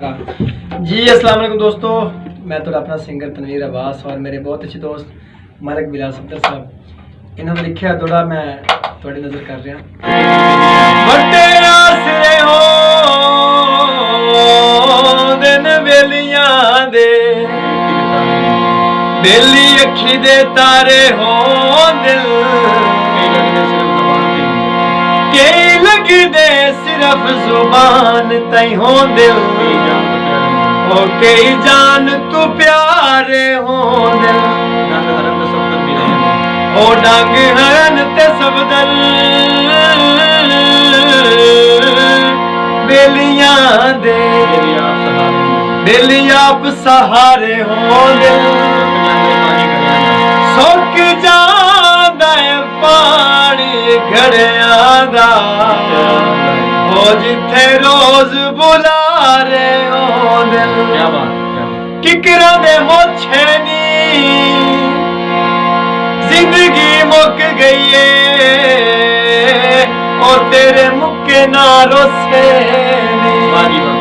जी अस्सलाम वालेकुम दोस्तों, मैं तो अपना सिंगर तनवीर अब्बास और मेरे बहुत अच्छे दोस्त मलिक बिलाल सफदर साहब इन्होंने लिखा थोड़ा मैं थोड़ी नज़र कर रहा बड़े आसरे हो दिन वेलियां दे बेली अखी दे तारे हो दिल कई लगदे सिर्फ जुबान तई हो दिल ओ कई जान तू प्यारे हो दिल ओ डंग हरन ते सबदल बेलियां दे बेली आप सहारे हो दिल सुक जांदा है पानी घड़ियां दा ओ जिथे रोज बुलारे हो दिल किकरा दे मोछे नी जिंदगी मुक गई है और तेरे मुक्के ना रोसे नी